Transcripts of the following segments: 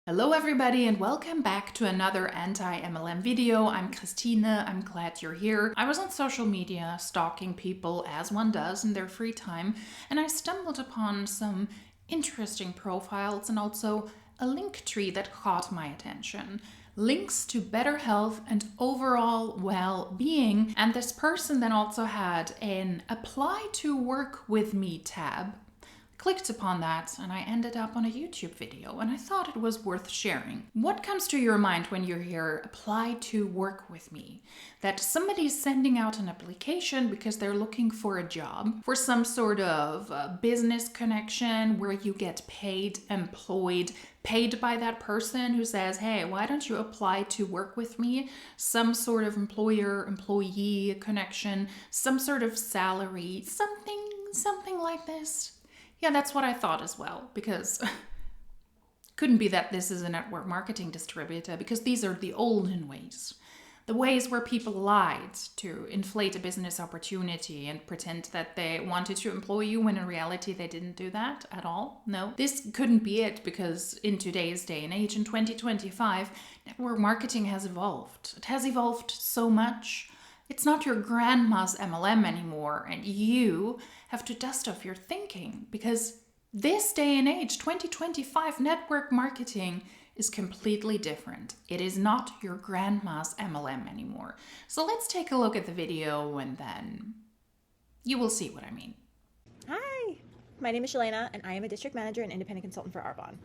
Hello everybody and welcome back to another anti-MLM video. I'm Christine, I'm glad you're here. I was on social media stalking people as one does in their free time, and I stumbled upon some interesting profiles and also a link tree that caught my attention. Links to better health and overall well-being, and this person then also had an apply to work with me tab. Clicked upon that and I ended up on a YouTube video, and I thought it was worth sharing. What comes to your mind when you hear apply to work with me? That somebody's sending out an application because they're looking for a job, for some sort of business connection where you get paid, employed, paid by that person who says, hey, why don't you apply to work with me? Some sort of employer-employee connection, some sort of salary, something like this. Yeah, that's what I thought as well, because couldn't be that this is a network marketing distributor, because these are the olden ways. The ways where people lied to inflate a business opportunity and pretend that they wanted to employ you when in reality they didn't do that at all. No, this couldn't be it, because in today's day and age, in 2025, network marketing has evolved. It has evolved so much. It's not your grandma's MLM anymore, and you have to dust off your thinking, because this day and age, 2025, network marketing is completely different. It is not your grandma's MLM anymore. So let's take a look at the video and then you will see what I mean. Hi, my name is Shalena and I am a district manager and independent consultant for Arbonne.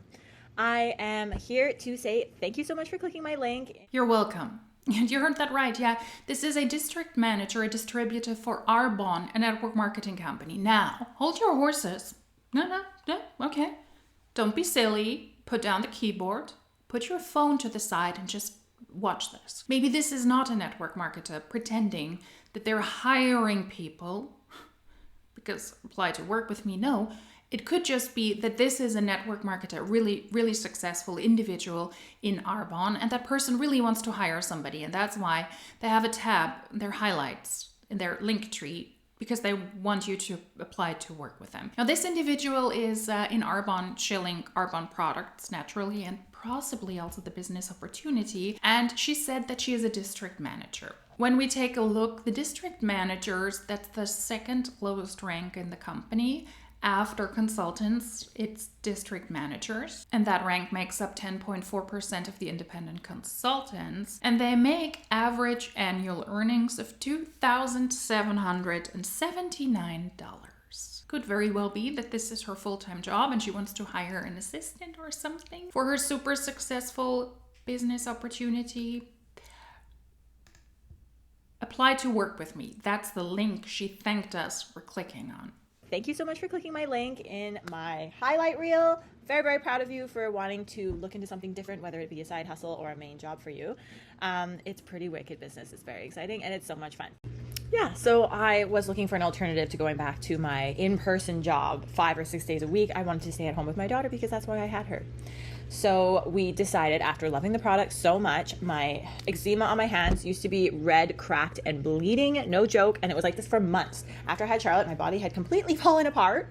I am here to say thank you so much for clicking my link. You're welcome. You heard that right, yeah. This is a district manager, a distributor for Arbonne, a network marketing company. Now, hold your horses. No, okay. Don't be silly. Put down the keyboard. Put your phone to the side and just watch this. Maybe this is not a network marketer pretending that they're hiring people because apply to work with me. No. It could just be that this is a network marketer, really successful individual in Arbonne, and that person really wants to hire somebody, and that's why they have a tab, their highlights in their link tree, because they want you to apply to work with them. Now, this individual is in Arbonne, shilling Arbonne products naturally, and possibly also the business opportunity, and she said that she is a district manager. When we take a look, the district managers, that's the second lowest rank in the company. After consultants, it's district managers, and that rank makes up 10.4% of the independent consultants, and they make average annual earnings of $2,779. Could very well be that this is her full-time job and she wants to hire an assistant or something for her super successful business opportunity. Apply to work with me. That's the link she thanked us for clicking on. Thank you so much for clicking my link in my highlight reel. Very proud of you for wanting to look into something different, whether it be a side hustle or a main job for you. It's pretty wicked business. It's very exciting and it's so much fun. Yeah, so I was looking for an alternative to going back to my in-person job 5 or 6 days a week. I wanted to stay at home with my daughter because that's why I had her. So we decided, after loving the product so much, my eczema on my hands used to be red, cracked, and bleeding, no joke, and it was like this for months. After I had Charlotte, my body had completely fallen apart.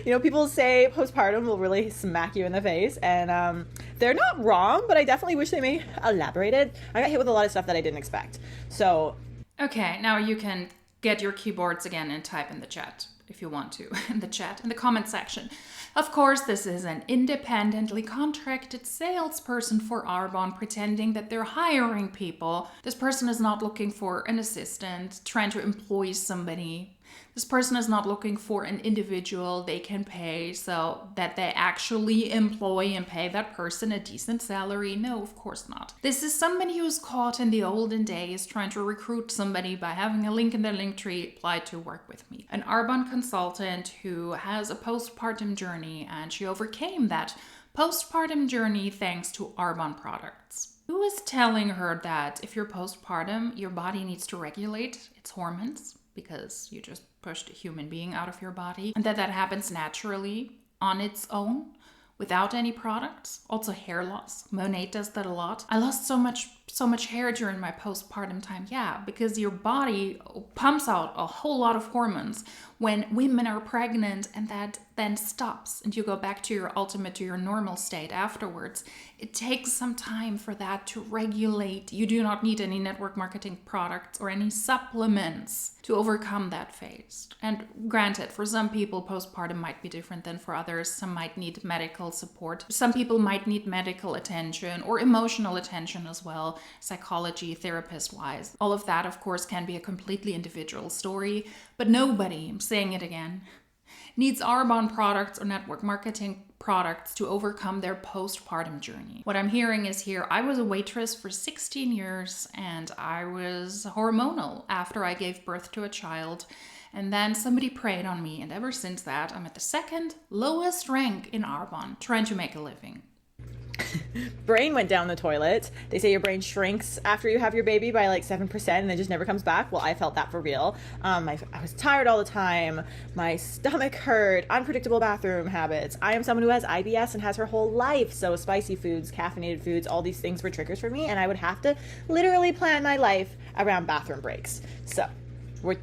You know, people say postpartum will really smack you in the face, and they're not wrong, but I definitely wish they may elaborated. I got hit with a lot of stuff that I didn't expect. So, okay, now you can get your keyboards again and type in the chat if you want to, in the comment section. Of course, this is an independently contracted salesperson for Arbonne pretending that they're hiring people. This person is not looking for an assistant, trying to employ somebody. This person is not looking for an individual they can pay so that they actually employ and pay that person a decent salary. No, of course not. This is somebody who's caught in the olden days trying to recruit somebody by having a link in their link tree, apply to work with me. An Arbonne consultant who has a postpartum journey, and she overcame that postpartum journey thanks to Arbonne products. Who is telling her that if you're postpartum, your body needs to regulate its hormones because you just pushed a human being out of your body, and that happens naturally on its own without any products? Also hair loss. Monet does that a lot. I lost so much so much hair during my postpartum time? Yeah, because your body pumps out a whole lot of hormones when women are pregnant, and that then stops and you go back to your normal state afterwards. It takes some time for that to regulate. You do not need any network marketing products or any supplements to overcome that phase. And granted, for some people, postpartum might be different than for others. Some might need medical support. Some people might need medical attention or emotional attention as well, psychology, therapist-wise. All of that, of course, can be a completely individual story, but nobody, I'm saying it again, needs Arbonne products or network marketing products to overcome their postpartum journey. What I'm hearing is here, I was a waitress for 16 years and I was hormonal after I gave birth to a child. And then somebody preyed on me, and ever since that, I'm at the second lowest rank in Arbonne, trying to make a living. Brain went down the toilet. They say your brain shrinks after you have your baby by like 7% and then just never comes back. Well, I felt that for real. I was tired all the time. My stomach hurt. Unpredictable bathroom habits. I am someone who has IBS and has her whole life. So spicy foods, caffeinated foods, all these things were triggers for me. And I would have to literally plan my life around bathroom breaks. So we're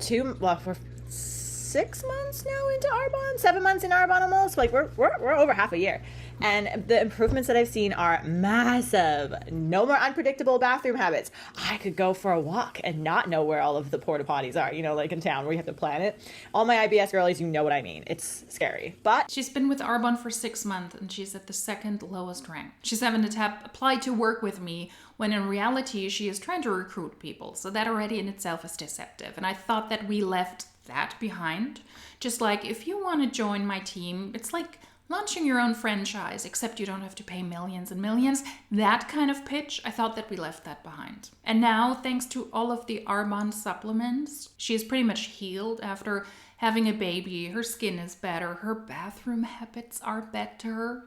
6 months now into Arbonne, 7 months in Arbonne almost. Like we're over half a year. And the improvements that I've seen are massive. No more unpredictable bathroom habits. I could go for a walk and not know where all of the porta potties are, like in town where you have to plan it. All my IBS girlies, you know what I mean. It's scary. But she's been with Arbonne for 6 months and she's at the second lowest rank. She's having to apply to work with me when in reality she is trying to recruit people. So that already in itself is deceptive. And I thought that we left that behind. Just like if you want to join my team, it's like launching your own franchise, except you don't have to pay millions and millions. That kind of pitch, I thought that we left that behind. And now, thanks to all of the Arbonne supplements, she is pretty much healed after having a baby. Her skin is better. Her bathroom habits are better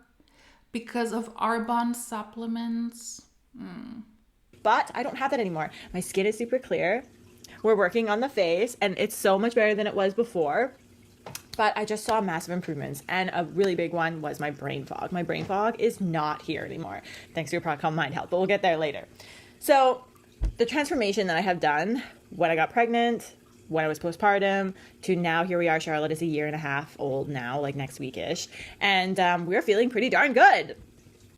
because of Arbonne supplements. But I don't have that anymore. My skin is super clear. We're working on the face, and it's so much better than it was before. But I just saw massive improvements, and a really big one was my brain fog. My brain fog is not here anymore, thanks to a product called Mind Health, but we'll get there later. So the transformation that I have done when I got pregnant, when I was postpartum, to now here we are. Charlotte is 1.5 years old now, like next week-ish, and we're feeling pretty darn good.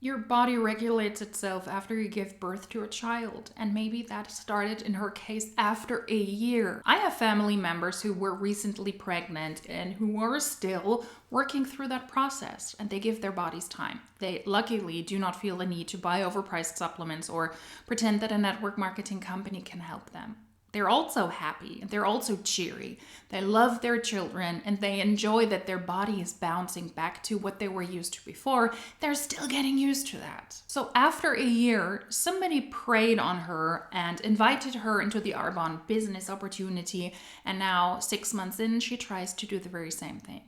Your body regulates itself after you give birth to a child, and maybe that started in her case after a year. I have family members who were recently pregnant and who are still working through that process, and they give their bodies time. They luckily do not feel the need to buy overpriced supplements or pretend that a network marketing company can help them. They're also happy and they're also cheery. They love their children and they enjoy that their body is bouncing back to what they were used to before. They're still getting used to that. So after a year, somebody preyed on her and invited her into the Arbonne business opportunity. And now 6 months in, she tries to do the very same thing.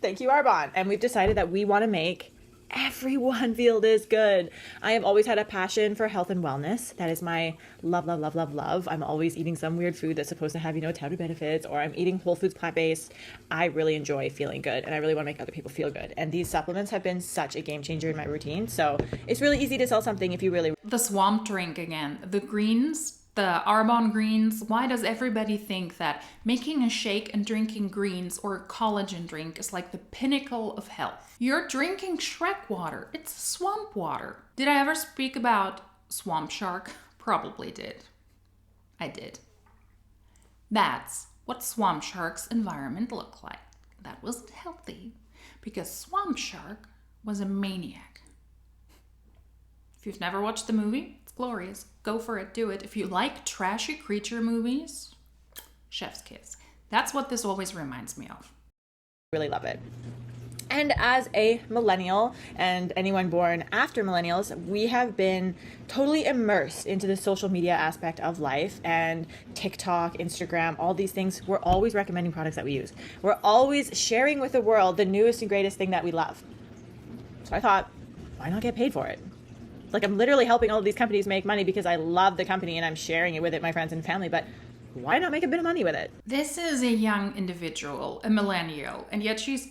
Thank you, Arbonne. And we've decided that we want to make everyone feel this good. I have always had a passion for health and wellness. That is my love, love, love, love, love. I'm always eating some weird food that's supposed to have, touted benefits, or I'm eating whole foods plant-based. I really enjoy feeling good, and I really want to make other people feel good. And these supplements have been such a game changer in my routine. So it's really easy to sell something if you really... The swamp drink again. The greens, the Arbonne greens. Why does everybody think that making a shake and drinking greens or a collagen drink is like the pinnacle of health? You're drinking Shrek water. It's swamp water. Did I ever speak about swamp shark? Probably did. I did. That's what swamp shark's environment looked like. That wasn't healthy because swamp shark was a maniac. If you've never watched the movie, it's glorious. Go for it, do it. If you like trashy creature movies, chef's kiss. That's what this always reminds me of. Really love it. And as a millennial and anyone born after millennials, we have been totally immersed into the social media aspect of life, and TikTok, Instagram, all these things. We're always recommending products that we use. We're always sharing with the world the newest and greatest thing that we love. So I thought, why not get paid for it? Like, I'm literally helping all of these companies make money because I love the company and I'm sharing it with my friends and family, but why not make a bit of money with it? This is a young individual, a millennial, and yet she's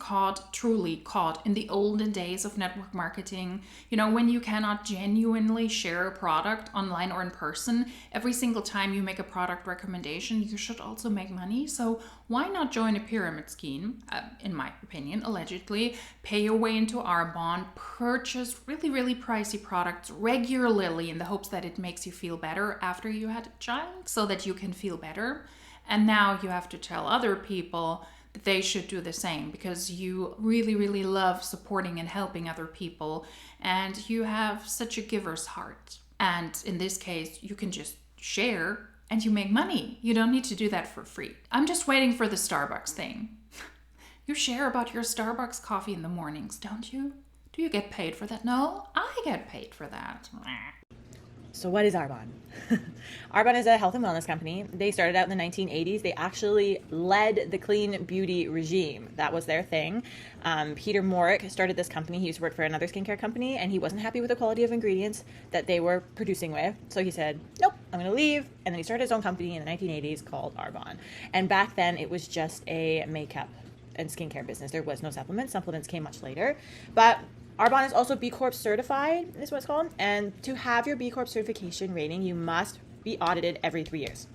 truly caught in the olden days of network marketing. You know, when you cannot genuinely share a product online or in person, every single time you make a product recommendation, you should also make money. So why not join a pyramid scheme, in my opinion, allegedly, pay your way into Arbonne, purchase really, really pricey products regularly in the hopes that it makes you feel better after you had a child so that you can feel better. And now you have to tell other people that they should do the same because you really, really love supporting and helping other people and you have such a giver's heart. And in this case, you can just share and you make money. You don't need to do that for free. I'm just waiting for the Starbucks thing. You share about your Starbucks coffee in the mornings, don't you? Do you get paid for that? No, I get paid for that. So what is Arbonne? Arbonne is a health and wellness company. They started out in the 1980s. They actually led the clean beauty regime. That was their thing. Peter Morick started this company. He used to work for another skincare company, and he wasn't happy with the quality of ingredients that they were producing with. So he said, nope, I'm going to leave. And then he started his own company in the 1980s called Arbonne. And back then, it was just a makeup and skincare business. There was no supplements. Supplements came much later. But Arbonne is also B Corp certified, is what it's called. And to have your B Corp certification rating, you must be audited every 3 years.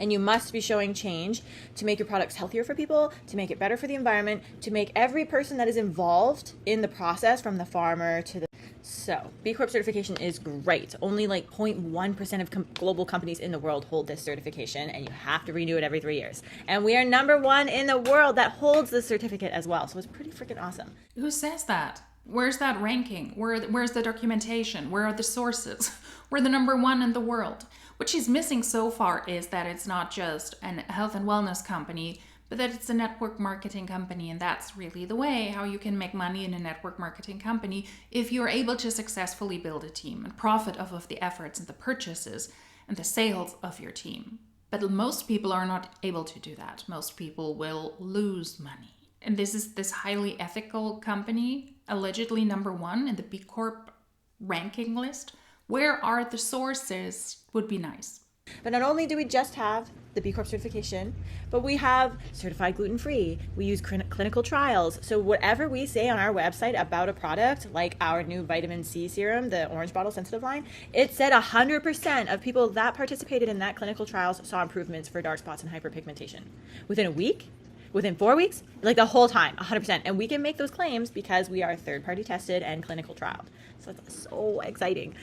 And you must be showing change to make your products healthier for people, to make it better for the environment, to make every person that is involved in the process, from the farmer to the... So, B Corp certification is great. Only like 0.1% of global companies in the world hold this certification, and you have to renew it every 3 years. And we are number 1 in the world that holds this certificate as well. So it's pretty freaking awesome. Who says that? Where's that ranking? Where's the documentation? Where are the sources? We're the number 1 in the world. What she's missing so far is that it's not just a health and wellness company, but that it's a network marketing company. And that's really the way how you can make money in a network marketing company if you're able to successfully build a team and profit off of the efforts and the purchases and the sales of your team. But most people are not able to do that. Most people will lose money. And this is this highly ethical company, allegedly number 1 in the B Corp ranking list. Where are the sources? Would be nice. But not only do we just have the B Corp certification, but we have certified gluten-free. We use clinical trials. So whatever we say on our website about a product, like our new vitamin C serum, the orange bottle sensitive line, it said 100% of people that participated in that clinical trials saw improvements for dark spots and hyperpigmentation. Within a week, within 4 weeks, like the whole time, 100%. And we can make those claims because we are third-party tested and clinical trialed. So it's so exciting.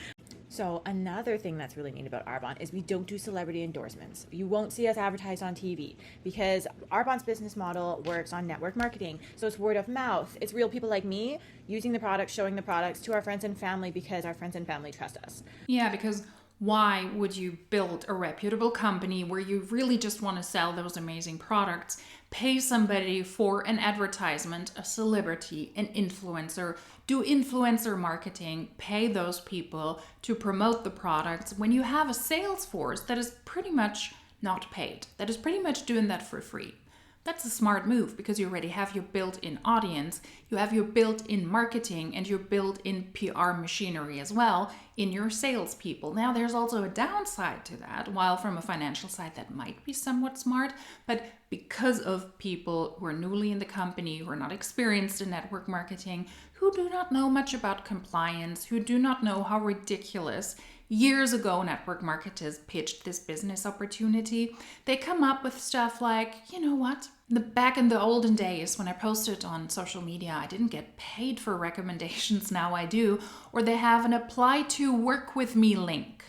So another thing that's really neat about Arbonne is we don't do celebrity endorsements. You won't see us advertised on TV because Arbonne's business model works on network marketing. So it's word of mouth. It's real people like me using the products, showing the products to our friends and family because our friends and family trust us. Yeah, because why would you build a reputable company where you really just want to sell those amazing products, pay somebody for an advertisement, a celebrity, an influencer, do influencer marketing, pay those people to promote the products when you have a sales force that is pretty much not paid, that is pretty much doing that for free? That's a smart move because you already have your built-in audience, you have your built-in marketing and your built-in PR machinery as well in your salespeople. Now there's also a downside to that. While from a financial side that might be somewhat smart, but because of people who are newly in the company, who are not experienced in network marketing, who do not know much about compliance, who do not know how ridiculous years ago network marketers pitched this business opportunity, they come up with stuff like, you know what? Back in the olden days when I posted on social media, I didn't get paid for recommendations, now I do. Or they have an apply to work with me link,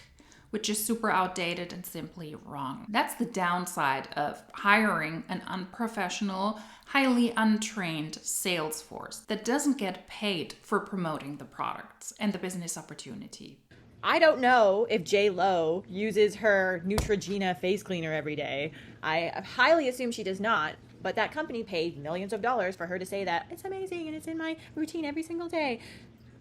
which is super outdated and simply wrong. That's the downside of hiring an unprofessional, highly untrained sales force that doesn't get paid for promoting the products and the business opportunity. I don't know if J.Lo uses her Neutrogena face cleaner every day. I highly assume she does not, but that company paid millions of dollars for her to say that it's amazing and it's in my routine every single day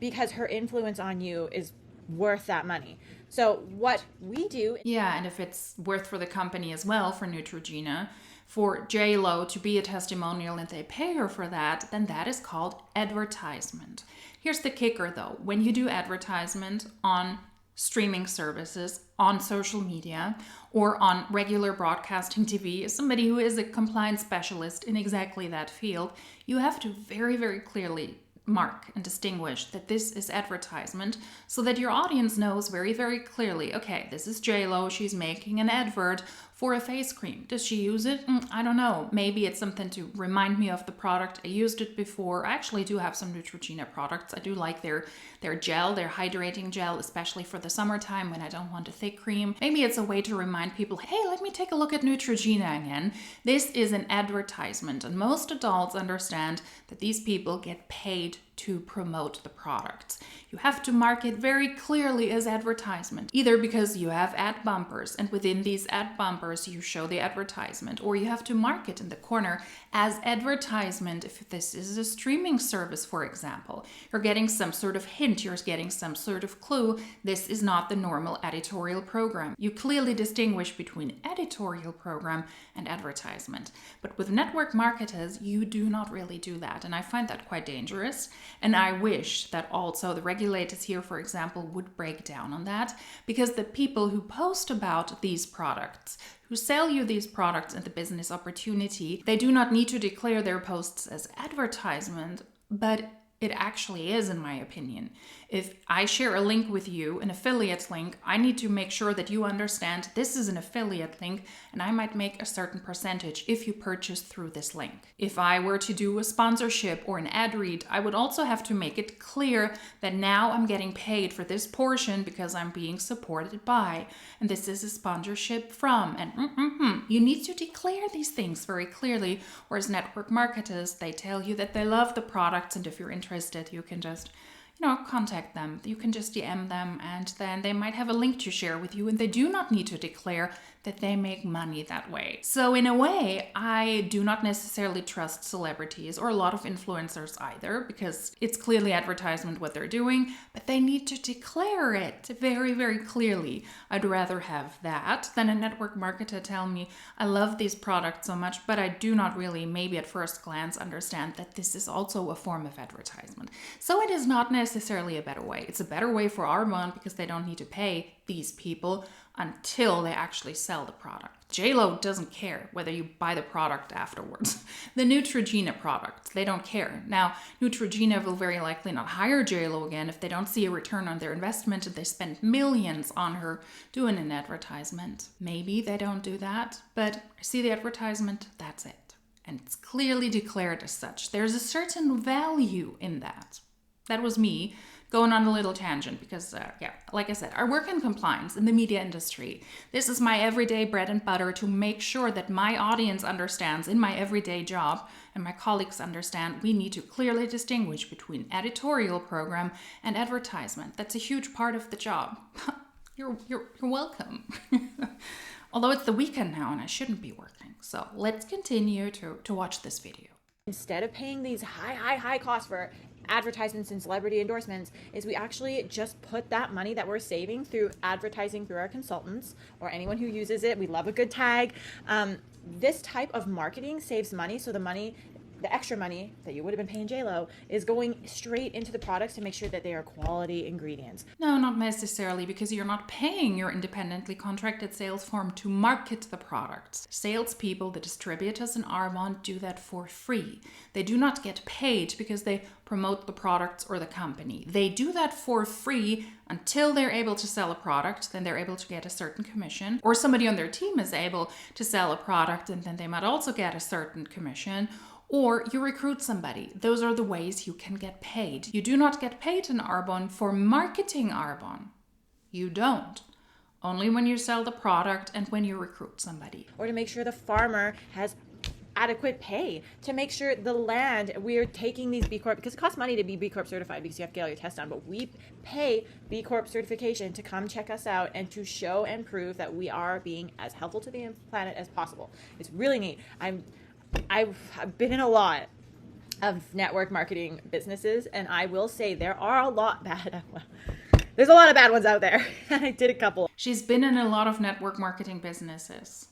because her influence on you is worth that money. So what we do... Yeah, and if it's worth for the company as well, for Neutrogena, for J.Lo to be a testimonial and they pay her for that, then that is called advertisement. Here's the kicker though. When you do advertisement on streaming services, on social media, or on regular broadcasting TV, as somebody who is a compliance specialist in exactly that field, you have to very, very clearly mark and distinguish that this is advertisement so that your audience knows very, very clearly, okay, this is JLo, she's making an advert for a face cream. Does she use it? I don't know. Maybe it's something to remind me of the product. I used it before. I actually do have some Neutrogena products. I do like their gel, their hydrating gel, especially for the summertime when I don't want a thick cream. Maybe it's a way to remind people, hey, let me take a look at Neutrogena again. This is an advertisement, and most adults understand that these people get paid to promote the products. You have to market very clearly as advertisement, either because you have ad bumpers and within these ad bumpers you show the advertisement, or you have to market in the corner as advertisement. If this is a streaming service, for example, you're getting some sort of hint, you're getting some sort of clue. This is not the normal editorial program. You clearly distinguish between editorial program and advertisement. But with network marketers, you do not really do that. And I find that quite dangerous. And I wish that also the regulators here, for example, would break down on that, because the people who post about these products, who sell you these products and the business opportunity, they do not need to declare their posts as advertisement, but it actually is, in my opinion. If I share a link with you, an affiliate link, I need to make sure that you understand this is an affiliate link and I might make a certain percentage if you purchase through this link. If I were to do a sponsorship or an ad read, I would also have to make it clear that now I'm getting paid for this portion because I'm being supported by, and this is a sponsorship from, and you need to declare these things very clearly, whereas network marketers, they tell you that they love the products, and if you're interested, you can just contact them. You can just DM them, and then they might have a link to share with you, and they do not need to declare that they make money that way. So in a way, I do not necessarily trust celebrities or a lot of influencers either, because it's clearly advertisement what they're doing, but they need to declare it very, very clearly. I'd rather have that than a network marketer tell me, I love these products so much, but I do not really, maybe at first glance, understand that this is also a form of advertisement. So it is not necessarily a better way. It's a better way for Arbonne because they don't need to pay these people until they actually sell the product. JLo doesn't care whether you buy the product afterwards. The Neutrogena product, they don't care. Now, Neutrogena will very likely not hire JLo again if they don't see a return on their investment and they spend millions on her doing an advertisement. Maybe they don't do that, but I see the advertisement, that's it. And it's clearly declared as such. There's a certain value in that. That was me going on a little tangent because, like I said, I work in compliance in the media industry. This is my everyday bread and butter to make sure that my audience understands in my everyday job and my colleagues understand we need to clearly distinguish between editorial program and advertisement. That's a huge part of the job. You're welcome. Although it's the weekend now and I shouldn't be working. So let's continue to watch this video. Instead of paying these high costs for advertisements and celebrity endorsements, is we actually just put that money that we're saving through advertising through our consultants or anyone who uses it. We love a good tag. This type of marketing saves money, so the extra money that you would have been paying JLo is going straight into the products to make sure that they are quality ingredients. No, not necessarily, because you're not paying your independently contracted sales firm to market the products. Salespeople, the distributors in Arbonne, do that for free. They do not get paid because they promote the products or the company. They do that for free until they're able to sell a product, then they're able to get a certain commission, or somebody on their team is able to sell a product and then they might also get a certain commission. Or you recruit somebody. Those are the ways you can get paid. You do not get paid in Arbonne for marketing Arbonne. You don't. Only when you sell the product and when you recruit somebody. Or to make sure the farmer has adequate pay, to make sure the land, we're taking these B Corp, because it costs money to be B Corp certified because you have to get all your tests done, but we pay B Corp certification to come check us out and to show and prove that we are being as helpful to the planet as possible. It's really neat. I've been in a lot of network marketing businesses, and I will say there's a lot of bad ones out there. I did a couple. She's been in a lot of network marketing businesses.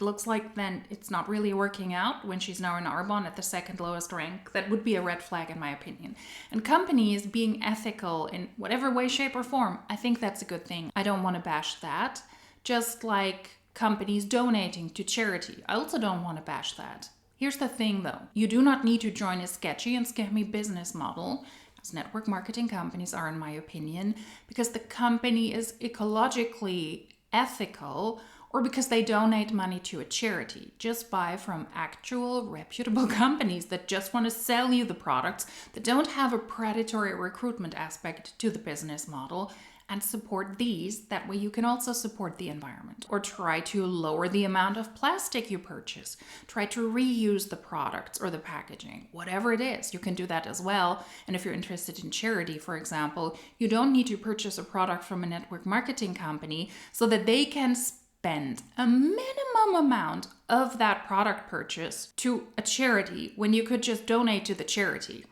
looks like then it's not really working out when she's now in Arbonne at the second lowest rank. That would be a red flag in my opinion. And companies being ethical in whatever way, shape, or form, I think that's a good thing. I don't want to bash that. Just like companies donating to charity, I also don't want to bash that. Here's the thing though, you do not need to join a sketchy and scammy business model, as network marketing companies are in my opinion, because the company is ecologically ethical or because they donate money to a charity. Just buy from actual reputable companies that just want to sell you the products, that don't have a predatory recruitment aspect to the business model, and support these. That way you can also support the environment. Or try to lower the amount of plastic you purchase. Try to reuse the products or the packaging. Whatever it is, you can do that as well. And if you're interested in charity, for example, you don't need to purchase a product from a network marketing company so that they can spend a minimum amount of that product purchase to a charity when you could just donate to the charity.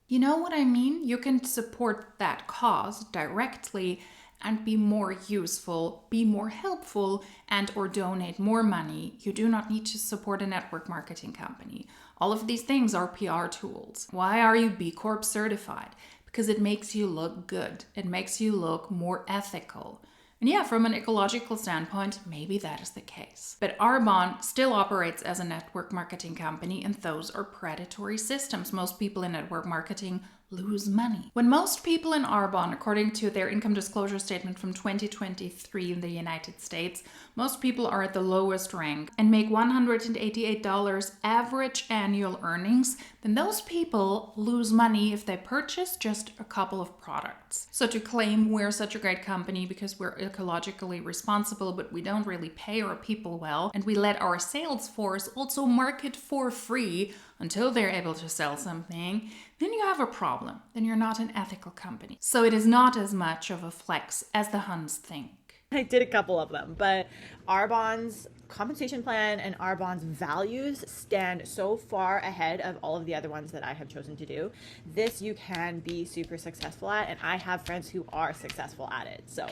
You know what I mean? You can support that cause directly and be more useful, be more helpful, and or donate more money. You do not need to support a network marketing company. All of these things are PR tools. Why are you B Corp certified? Because it makes you look good. It makes you look more ethical. And yeah, from an ecological standpoint, maybe that is the case. But Arbonne still operates as a network marketing company, and those are predatory systems. Most people in network marketing lose money. When most people in Arbonne, according to their income disclosure statement from 2023 in the United States, most people are at the lowest rank and make $188 average annual earnings, then those people lose money if they purchase just a couple of products. So to claim we're such a great company because we're ecologically responsible, but we don't really pay our people well, and we let our sales force also market for free until they're able to sell something, then you have a problem. Then you're not an ethical company. So it is not as much of a flex as the Huns think. I did a couple of them, but Arbonne's compensation plan and Arbonne's values stand so far ahead of all of the other ones that I have chosen to do. This you can be super successful at, and I have friends who are successful at it. So,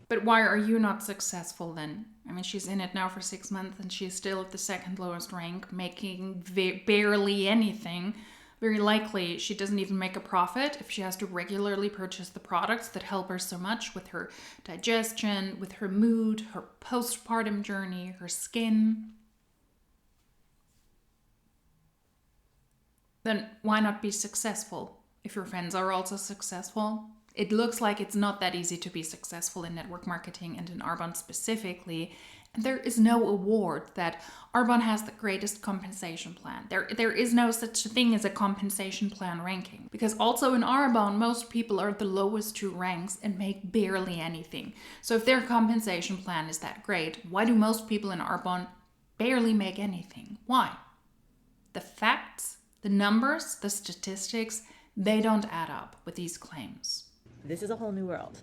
but why are you not successful then? I mean, she's in it now for 6 months and she's still at the second lowest rank, making barely anything. Very likely she doesn't even make a profit if she has to regularly purchase the products that help her so much with her digestion, with her mood, her postpartum journey, her skin. Then why not be successful if your friends are also successful? It looks like it's not that easy to be successful in network marketing and in Arbonne specifically. And there is no award that Arbonne has the greatest compensation plan. There is no such thing as a compensation plan ranking. Because also in Arbonne, most people are at the lowest two ranks and make barely anything. So if their compensation plan is that great, why do most people in Arbonne barely make anything? Why? The facts, the numbers, the statistics, they don't add up with these claims. This is a whole new world.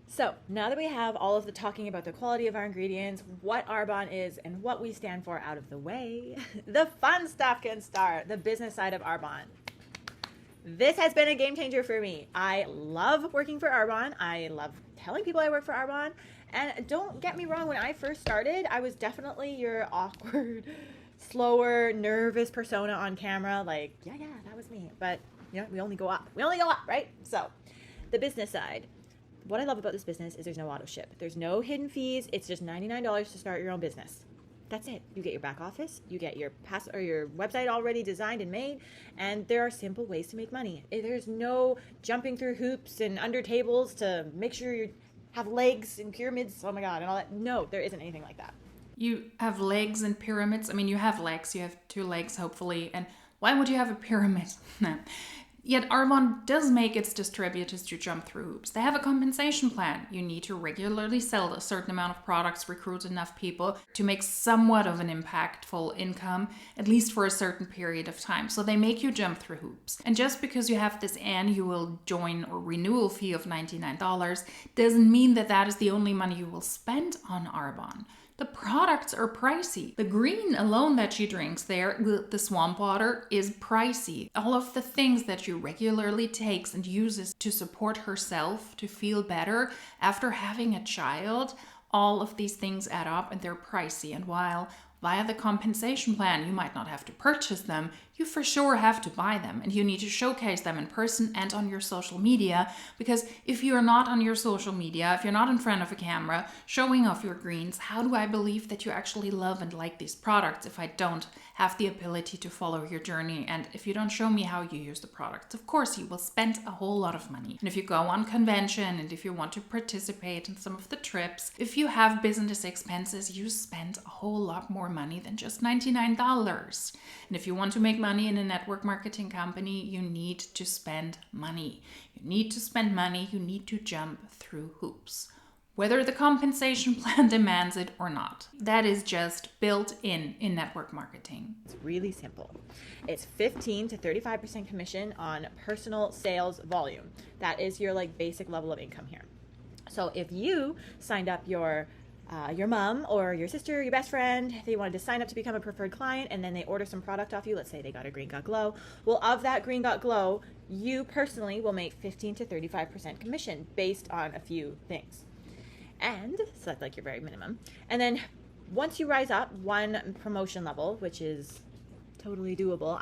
So now that we have all of the talking about the quality of our ingredients, what Arbonne is, and what we stand for out of the way, the fun stuff can start, the business side of Arbonne. This has been a game changer for me. I love working for Arbonne. I love telling people I work for Arbonne. And don't get me wrong, when I first started, I was definitely your awkward, slower, nervous persona on camera. Like, yeah, that was me. But, you know, we only go up, right? So, the business side. What I love about this business is there's no auto ship. There's no hidden fees. It's just $99 to start your own business. That's it. You get your back office, you get your your website already designed and made, and there are simple ways to make money. There's no jumping through hoops and under tables to make sure you have legs and pyramids, oh my god, and all that. No, there isn't anything like that. You have legs and pyramids? I mean, you have legs, you have 2 legs hopefully, and why would you have a pyramid? Yet Arbonne does make its distributors to jump through hoops. They have a compensation plan. You need to regularly sell a certain amount of products, recruit enough people to make somewhat of an impactful income, at least for a certain period of time. So they make you jump through hoops. And just because you have this annual join or renewal fee of $99 doesn't mean that that is the only money you will spend on Arbonne. The products are pricey. The green alone that she drinks there, the swamp water, is pricey. All of the things that she regularly takes and uses to support herself, to feel better after having a child, All of these things add up and they're pricey. And while via the compensation plan, you might not have to purchase them, you for sure have to buy them, and you need to showcase them in person and on your social media, because if you're not on your social media, if you're not in front of a camera showing off your greens, how do I believe that you actually love and like these products if I don't have the ability to follow your journey, and if you don't show me how you use the products? Of course, you will spend a whole lot of money. And if you go on convention and if you want to participate in some of the trips, if you have business expenses, you spend a whole lot more money than just $99. And if you want to make money in a network marketing company, you need to spend money. You need to spend money. You need to jump through hoops, whether the compensation plan demands it or not. That is just built in network marketing. It's really simple. It's 15 to 35% commission on personal sales volume. That is your basic level of income here. So if you signed up your mom or your sister, your best friend, they wanted to sign up to become a preferred client, and then they order some product off you. Let's say they got a Green Got Glow. Well, of that Green Got Glow, you personally will make 15 to 35% commission based on a few things. And so that's your very minimum. And then once you rise up one promotion level, which is totally doable,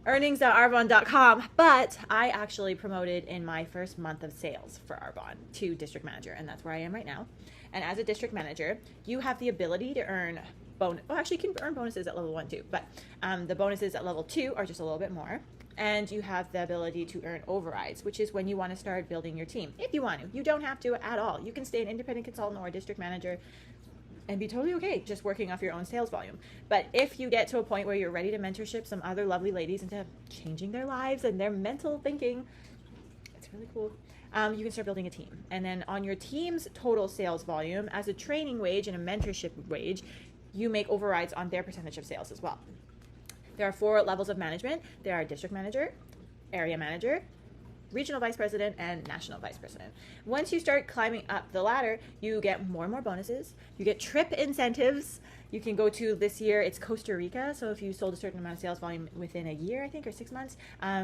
earnings.arbonne.com, but I actually promoted in my first month of sales for Arbonne to district manager, and that's where I am right now. And as a district manager, you have the ability to earn you can earn bonuses at level 1 too, but the bonuses at level 2 are just a little bit more. And you have the ability to earn overrides, which is when you want to start building your team. If you want to, you don't have to at all. You can stay an independent consultant or a district manager and be totally okay just working off your own sales volume. But if you get to a point where you're ready to mentorship some other lovely ladies into changing their lives and their mental thinking, it's really cool. You can start building a team. And then on your team's total sales volume, as a training wage and a mentorship wage, you make overrides on their percentage of sales as well. There are 4 levels of management. There are district manager, area manager, regional vice president, and national vice president. Once you start climbing up the ladder, you get more and more bonuses. You get trip incentives. You can go to, this year, it's Costa Rica. So if you sold a certain amount of sales volume within a year, I think, or 6 months,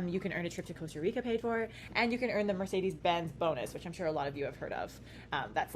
you can earn a trip to Costa Rica paid for. And you can earn the Mercedes-Benz bonus, which I'm sure a lot of you have heard of. That's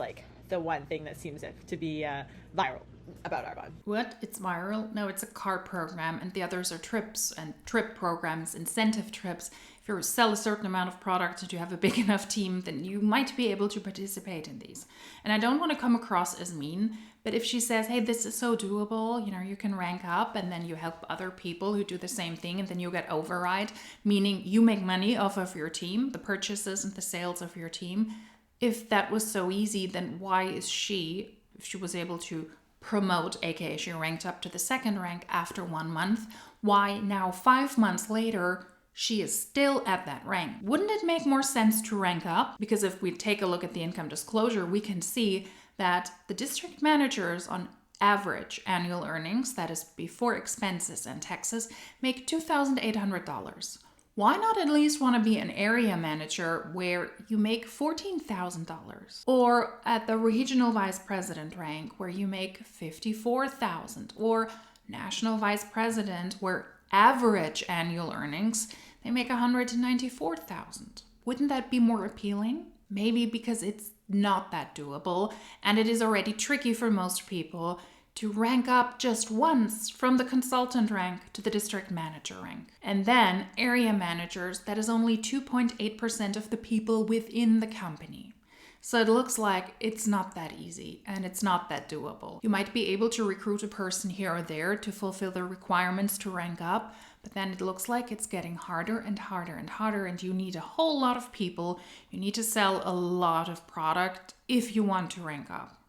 the one thing that seems to be viral about Arbonne. What? It's viral? No, it's a car program, and the others are trips and trip programs, incentive trips. If you sell a certain amount of product and you have a big enough team, then you might be able to participate in these. And I don't want to come across as mean, but if she says, hey, this is so doable, you can rank up and then you help other people who do the same thing, and then you get override, meaning you make money off of your team, the purchases and the sales of your team. If that was so easy, then why is she, if she was able to promote, aka she ranked up to the 2nd rank after 1 month, why now 5 months later she is still at that rank? Wouldn't it make more sense to rank up? Because if we take a look at the income disclosure, we can see that the district managers on average annual earnings, that is before expenses and taxes, make $2,800. Why not at least want to be an area manager where you make $14,000? Or at the regional vice president rank where you make $54,000? Or national vice president where average annual earnings, they make $194,000? Wouldn't that be more appealing? Maybe because it's not that doable and it is already tricky for most people to rank up just once from the consultant rank to the district manager rank. And then area managers, that is only 2.8% of the people within the company. So it looks like it's not that easy and it's not that doable. You might be able to recruit a person here or there to fulfill the requirements to rank up, but then it looks like it's getting harder and harder and harder, and you need a whole lot of people. You need to sell a lot of product if you want to rank up.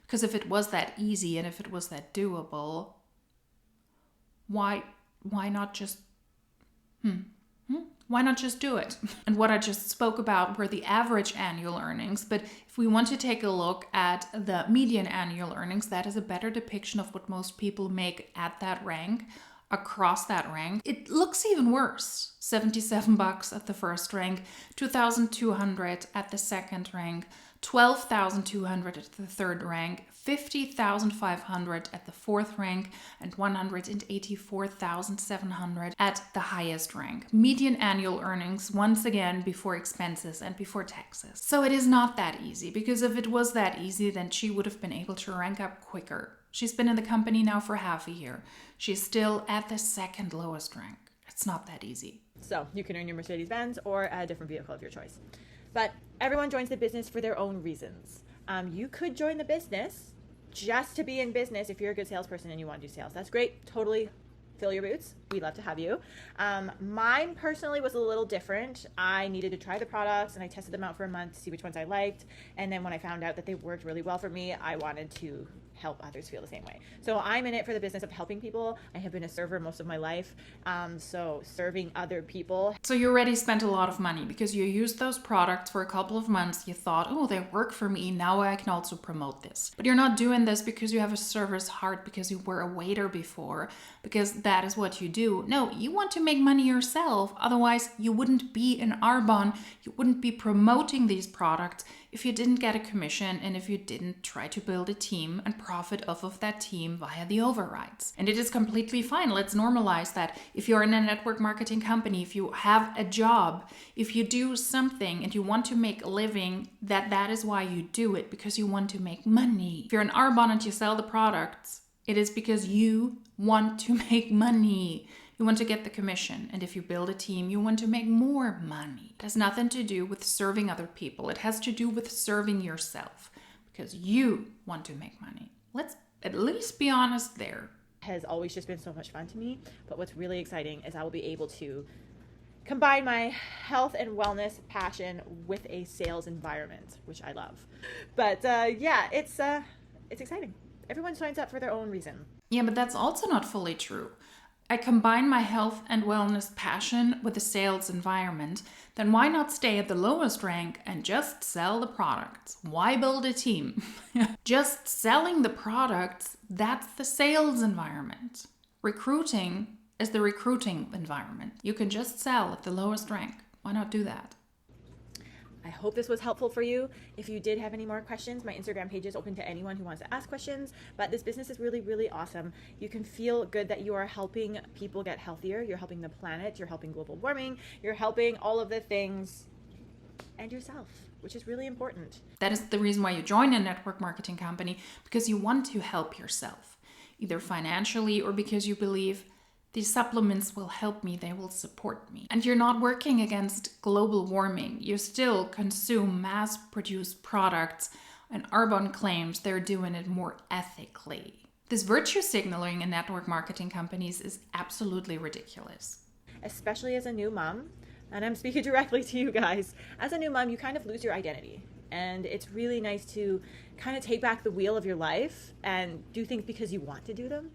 Because if it was that easy and if it was that doable, why not just why not just do it? And what I just spoke about were the average annual earnings, but if we want to take a look at the median annual earnings, that is a better depiction of what most people make at that rank. Across that rank, it looks even worse. $77 at the first rank, $2,200 at the second rank, 12,200 at the third rank, 50,500 at the fourth rank, and 184,700 at the highest rank. Median annual earnings, once again, before expenses and before taxes. So it is not that easy, because if it was that easy, then she would have been able to rank up quicker. She's been in the company now for half a year. She's still at the second lowest rank. It's not that easy. So you can earn your Mercedes-Benz or a different vehicle of your choice. But everyone joins the business for their own reasons. You could join the business just to be in business if you're a good salesperson and you want to do sales. That's great. Totally fill your boots. We'd love to have you. Mine personally was a little different. I needed to try the products and I tested them out for a month to see which ones I liked. And then when I found out that they worked really well for me, I wanted to help others feel the same way. So I'm in it for the business of helping people. I have been a server most of my life. So serving other people. So you already spent a lot of money because you used those products for a couple of months. You thought, oh, they work for me. Now I can also promote this. But you're not doing this because you have a server's heart, because you were a waiter before, because that is what you do. No, you want to make money yourself. Otherwise, you wouldn't be in Arbonne. You wouldn't be promoting these products if you didn't get a commission and if you didn't try to build a team and profit off of that team via the overrides. And it is completely fine. Let's normalize that. If you're in a network marketing company, if you have a job, if you do something and you want to make a living, that is why you do it, because you want to make money. If you're in Arbonne and you sell the products, it is because you want to make money. You want to get the commission. And if you build a team, you want to make more money. It has nothing to do with serving other people. It has to do with serving yourself, because you want to make money. Let's at least be honest there. Has always just been so much fun to me. But what's really exciting is I will be able to combine my health and wellness passion with a sales environment, which I love. But yeah, it's exciting. Everyone signs up for their own reason. Yeah, but that's also not fully true. I combine my health and wellness passion with a sales environment, then why not stay at the lowest rank and just sell the products? Why build a team? Just selling the products, that's the sales environment. Recruiting is the recruiting environment. You can just sell at the lowest rank. Why not do that? I hope this was helpful for you. If you did have any more questions, my Instagram page is open to anyone who wants to ask questions. But this business is really, really awesome. You can feel good that you are helping people get healthier. You're helping the planet. You're helping global warming. You're helping all of the things and yourself, which is really important. That is the reason why you join a network marketing company, because you want to help yourself, either financially or because you believe these supplements will help me, they will support me. And you're not working against global warming. You still consume mass-produced products, and Arbonne claims they're doing it more ethically. This virtue signaling in network marketing companies is absolutely ridiculous. Especially as a new mom, and I'm speaking directly to you guys. As a new mom, you kind of lose your identity. And it's really nice to kind of take back the wheel of your life and do things because you want to do them.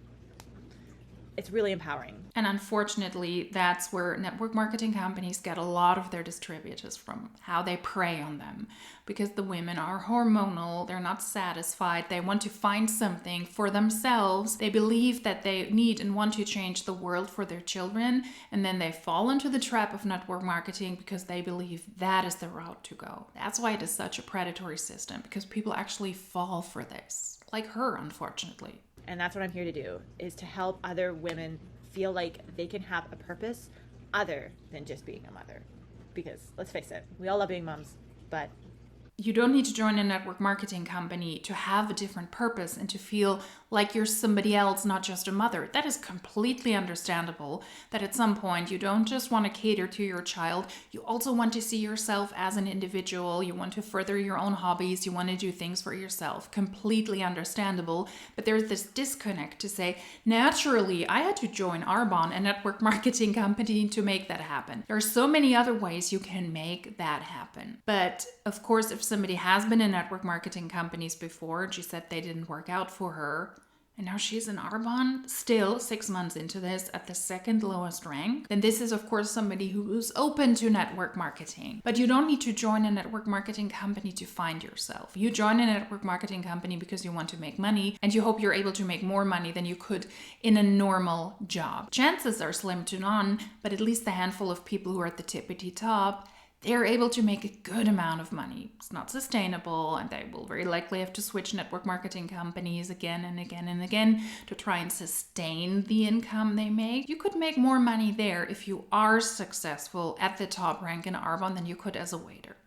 It's really empowering. And unfortunately, that's where network marketing companies get a lot of their distributors from, how they prey on them. Because the women are hormonal, they're not satisfied, they want to find something for themselves. They believe that they need and want to change the world for their children, and then they fall into the trap of network marketing because they believe that is the route to go. That's why it is such a predatory system, because people actually fall for this. Like her, unfortunately. And that's what I'm here to do, is to help other women feel like they can have a purpose other than just being a mother. Because let's face it, we all love being moms, but you don't need to join a network marketing company to have a different purpose and to feel like you're somebody else, not just a mother. That is completely understandable, that at some point you don't just want to cater to your child, you also want to see yourself as an individual, you want to further your own hobbies, you want to do things for yourself. Completely understandable, but there's this disconnect to say, naturally, I had to join Arbonne, a network marketing company, to make that happen. There are so many other ways you can make that happen. But of course, if somebody has been in network marketing companies before and she said they didn't work out for her, and now she's in Arbonne, still 6 months into this, at the second lowest rank, then this is of course somebody who's open to network marketing. But you don't need to join a network marketing company to find yourself. You join a network marketing company because you want to make money, and you hope you're able to make more money than you could in a normal job. Chances are slim to none, but at least the handful of people who are at the tippity top, they're able to make a good amount of money. It's not sustainable, and they will very likely have to switch network marketing companies again and again and again to try and sustain the income they make. You could make more money there if you are successful at the top rank in Arbonne than you could as a waiter.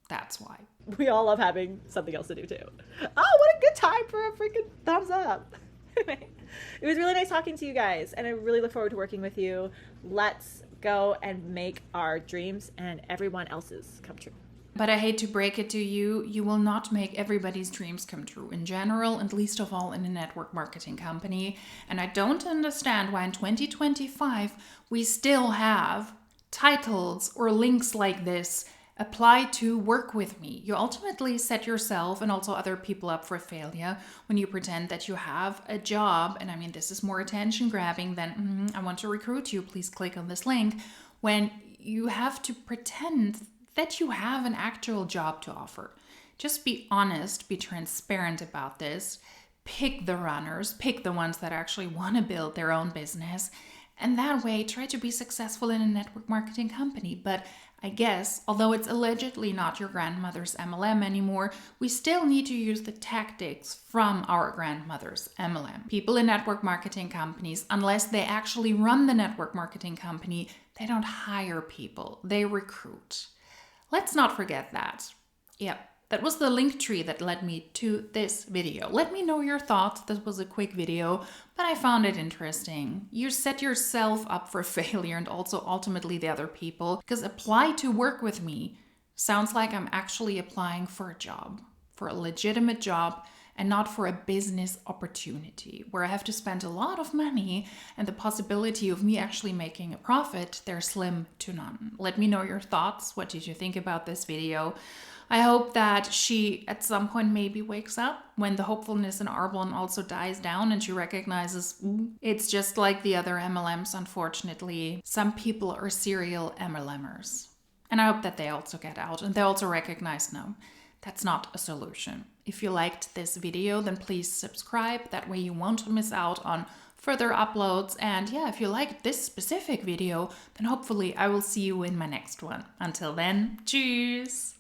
That's why. We all love having something else to do too. Oh, what a good time for a freaking thumbs up. It was really nice talking to you guys, and I really look forward to working with you. Let's go and make our dreams and everyone else's come true. But I hate to break it to you, you will not make everybody's dreams come true in general, and least of all in a network marketing company. And I don't understand why in 2025 we still have titles or links like this: apply to work with me. You ultimately set yourself and also other people up for failure when you pretend that you have a job. And I mean, this is more attention grabbing than, I want to recruit you, please click on this link. When you have to pretend that you have an actual job to offer. Just be honest, be transparent about this. Pick the runners, pick the ones that actually want to build their own business. And that way, try to be successful in a network marketing company. But I guess, although it's allegedly not your grandmother's MLM anymore, we still need to use the tactics from our grandmother's MLM. People in network marketing companies, unless they actually run the network marketing company, they don't hire people, they recruit. Let's not forget that. Yep. That was the link tree that led me to this video. Let me know your thoughts. This was a quick video, but I found it interesting. You set yourself up for failure and also ultimately the other people, because apply to work with me sounds like I'm actually applying for a job, for a legitimate job, and not for a business opportunity where I have to spend a lot of money and the possibility of me actually making a profit, they're slim to none. Let me know your thoughts. What did you think about this video? I hope that she at some point maybe wakes up when the hopefulness in Arbonne also dies down and she recognizes it's just like the other MLMs, unfortunately. Some people are serial MLMers. And I hope that they also get out and they also recognize, no, that's not a solution. If you liked this video, then please subscribe. That way you won't miss out on further uploads. And yeah, if you liked this specific video, then hopefully I will see you in my next one. Until then, tschüss!